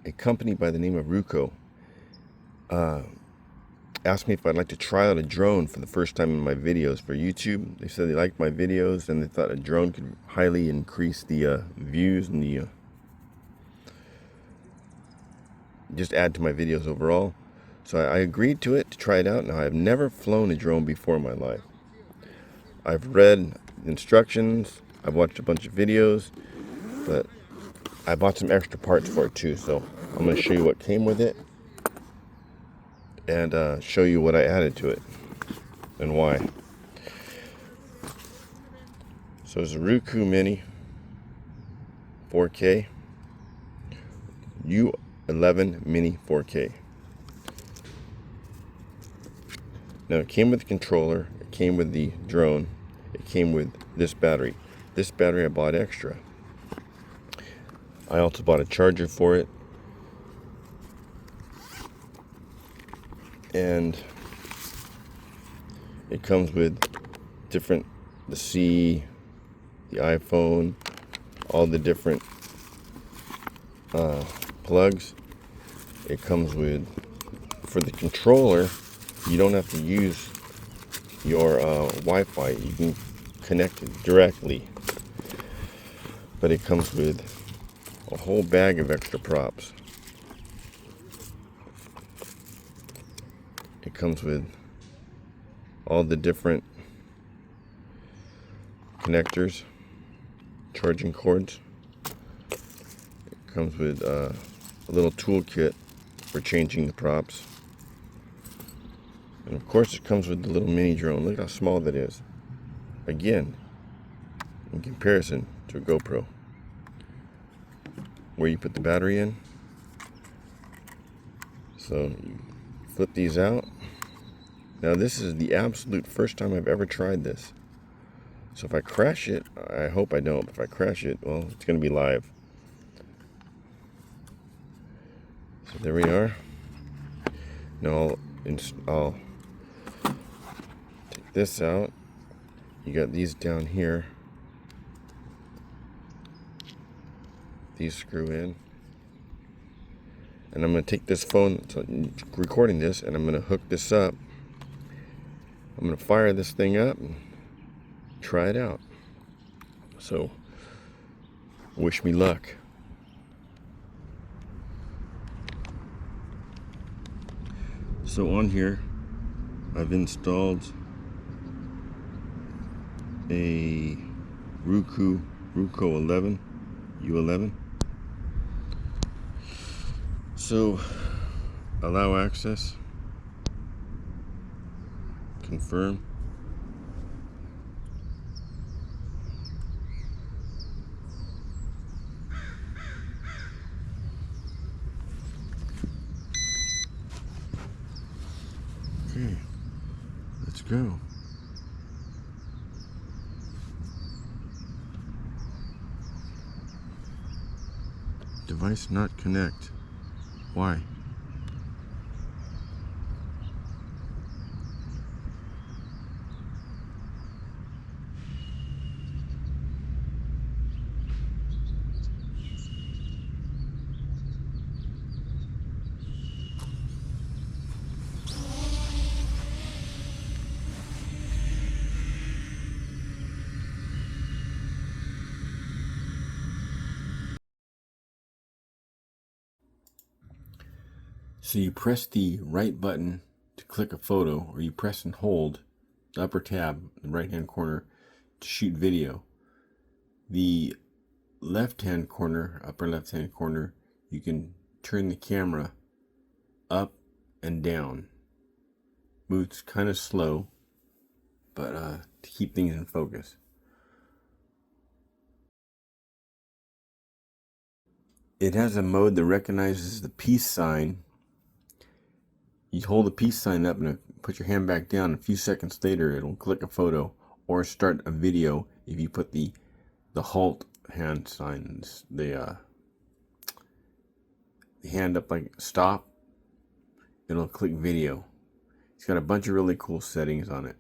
a company by the name of Ruko asked me if I'd like to try out a drone for the first time in my videos for YouTube. They said they liked my videos and they thought a drone could highly increase the views and the just add to my videos overall. So I agreed to it to try it out. Now, I've never flown a drone before in my life. I've read instructions, I've watched a bunch of videos, but I bought some extra parts for it too. So I'm going to show you what came with it and show you what I added to it and why. So it's a Ruko Mini 4K U11Mini 4K. Now, it came with the controller, it came with the drone, it came with this battery. This battery I bought extra. I also bought a charger for it. And it comes with the C, the iPhone, all the different plugs. It comes with, for the controller, you don't have to use your Wi-Fi. You can connect it directly. But it comes with a whole bag of extra props. It comes with all the different connectors, charging cords. It comes with a little toolkit for changing the props. And of course it comes with the little mini drone. Look how small that is. Again, in comparison to a GoPro. Where you put the battery in. So you flip these out. Now this is the absolute first time I've ever tried this. So if I crash it, I hope I don't, but if I crash it, well, it's going to be live. So there we are. Now I'll take this out. You got these down here. These screw in. And I'm going to take this phone, so I'm recording this, and I'm going to hook this up. I'm going to fire this thing up and try it out. So, wish me luck. So on here, I've installed a Ruko U11. So, allow access, confirm. Okay, let's go. Device not connect. Why? So you press the right button to click a photo, or you press and hold the upper tab, the right hand corner, to shoot video. The left hand corner, upper left hand corner, you can turn the camera up and down. Moves kind of slow, but to keep things in focus. It has a mode that recognizes the peace sign. You hold the peace sign up and put your hand back down. A few seconds later, it'll click a photo or start a video. If you put the halt hand signs, the hand up like stop, it'll click video. It's got a bunch of really cool settings on it.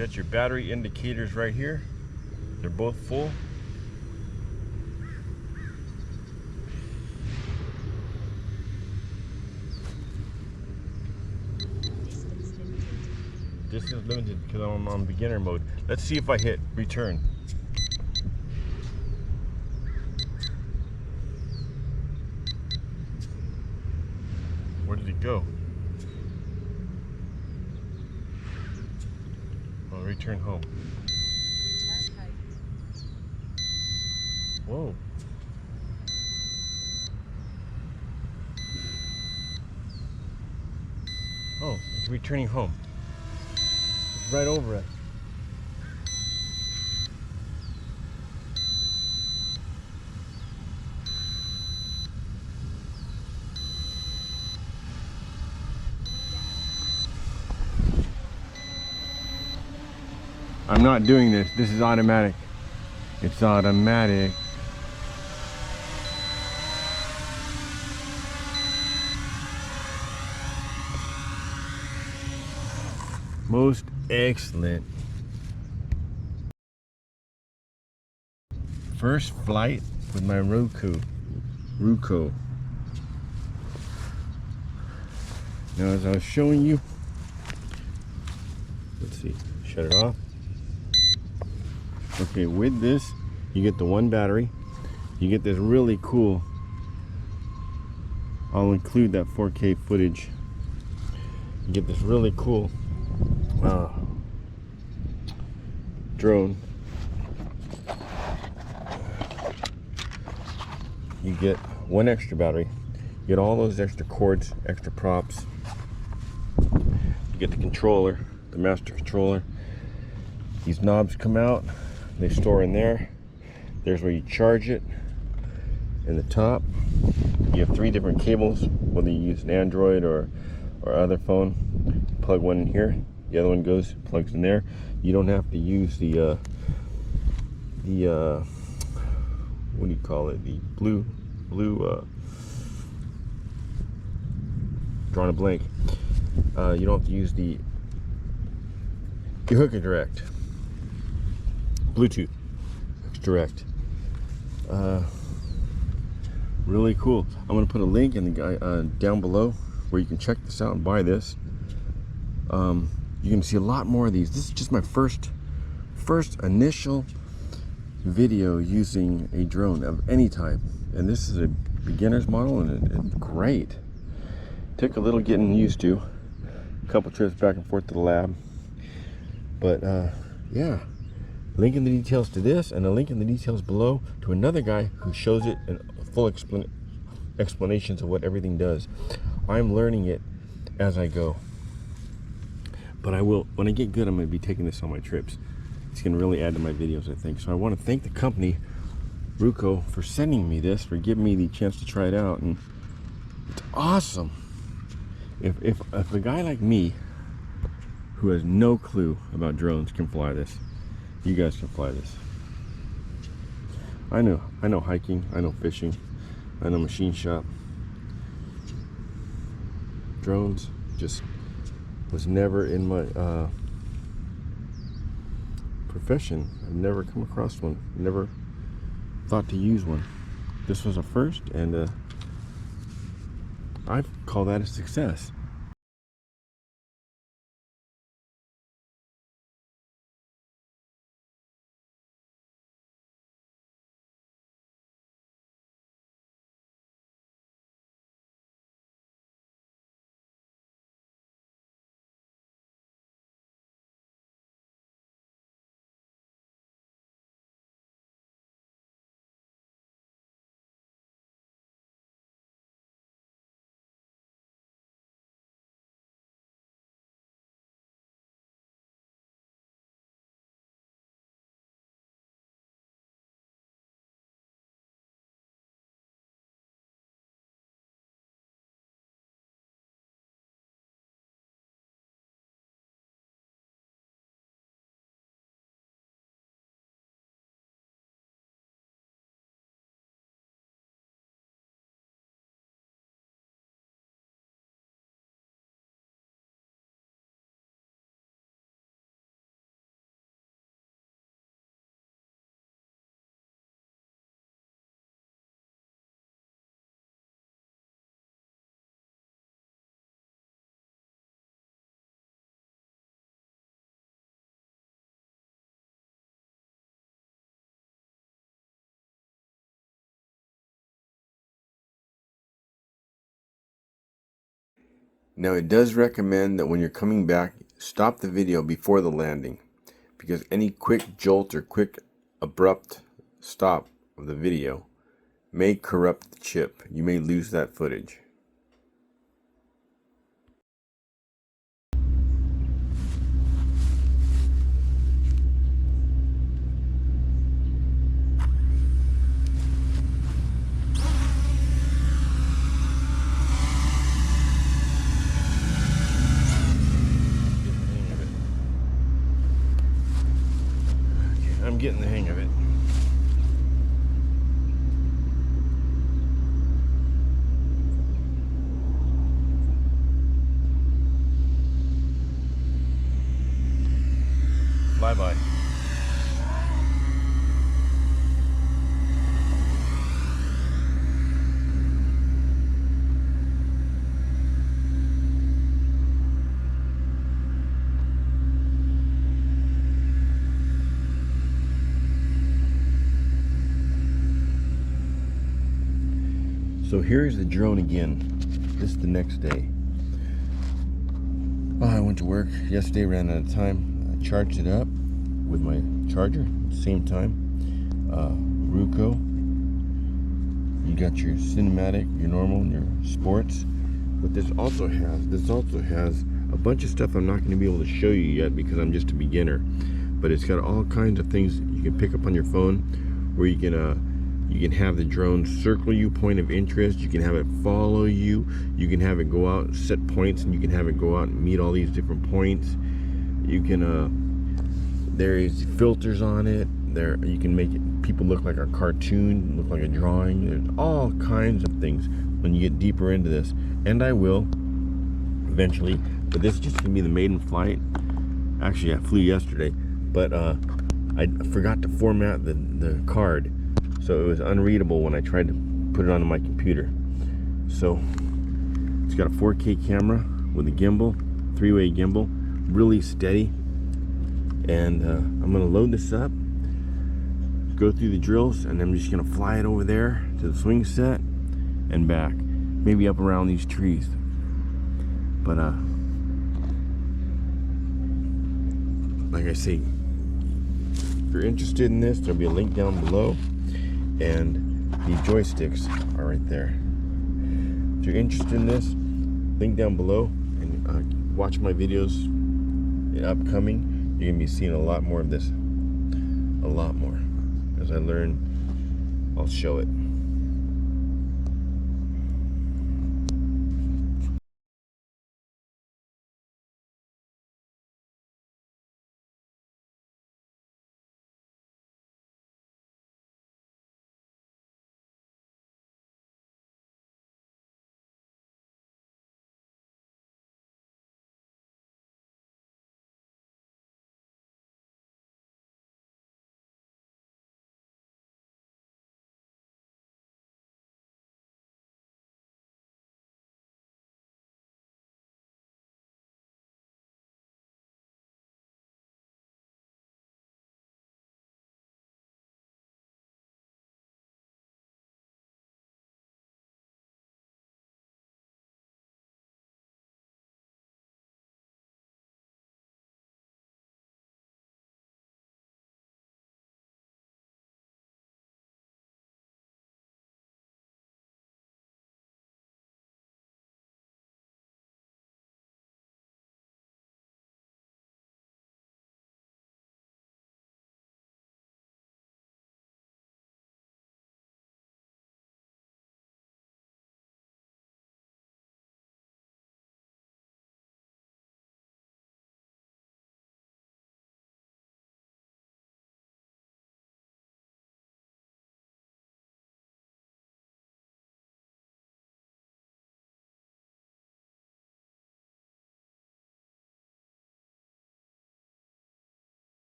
You got your battery indicators right here. They're both full. Distance limited because I'm on beginner mode. Let's see if I hit return. Where did it go? I'll return home. Whoa. Oh, it's returning home. It's right over it. I'm not doing this. This is automatic. It's automatic. Most excellent. First flight with my Ruko. Now, as I was showing you, let's see, shut it off. Okay, with this, you get the one battery. You get this really cool, I'll include that 4K footage. You get this really cool drone. You get one extra battery. You get all those extra cords, extra props. You get the controller, the master controller. These knobs come out. They store in there. There's where you charge it. In the top, you have 3 different cables, whether you use an Android or other phone. Plug one in here, the other one plugs in there. You don't have to use the what do you call it? The blue drawing a blank. You don't have to use you hook it direct. Bluetooth direct. Really cool. I'm going to put a link in the down below where you can check this out and buy this. You can see a lot more of these. This is just my first initial video using a drone of any type, and this is a beginner's model, and it's great. Took a little getting used to, a couple trips back and forth to the lab, but yeah. Link in the details to this, and a link in the details below to another guy who shows it in full explanations of what everything does. I'm learning it as I go, but I will, when I get good, I'm going to be taking this on my trips. It's going to really add to my videos, I think. So I want to thank the company Ruko for sending me this, for giving me the chance to try it out, and it's awesome. If a guy like me who has no clue about drones can fly this, you guys can fly this. I know hiking, I know fishing, I know machine shop. Drones just was never in my profession. I've never come across one, never thought to use one. This was a first, and I call that a success. Now it does recommend that when you're coming back, stop the video before the landing, because any quick jolt or quick abrupt stop of the video may corrupt the chip. You may lose that footage. I'm getting the hang of it. Flyby. So here's the drone again. This is the next day. I went to work yesterday, ran out of time. I charged it up with my charger at the same time. Ruko. You got your cinematic, your normal, and your sports. But this also has a bunch of stuff I'm not going to be able to show you yet because I'm just a beginner. But it's got all kinds of things you can pick up on your phone, where you can have the drone circle you, point of interest. You can have it follow you. You can have it go out, set points, and you can have it go out and meet all these different points. You can, there is filters on it. There, you can make people look like a cartoon, look like a drawing. There's all kinds of things when you get deeper into this. And I will, eventually. But this is just gonna be the maiden flight. Actually, I flew yesterday, but I forgot to format the card. So it was unreadable when I tried to put it onto my computer. So it's got a 4K camera with a gimbal, 3-way gimbal, really steady. And I'm gonna load this up, go through the drills, and I'm just gonna fly it over there to the swing set and back, maybe up around these trees. But like I say, if you're interested in this, there'll be a link down below. And the joysticks are right there. If you're interested in this, link down below, and watch my videos upcoming. You're gonna be seeing a lot more of this. A lot more. As I learn, I'll show it.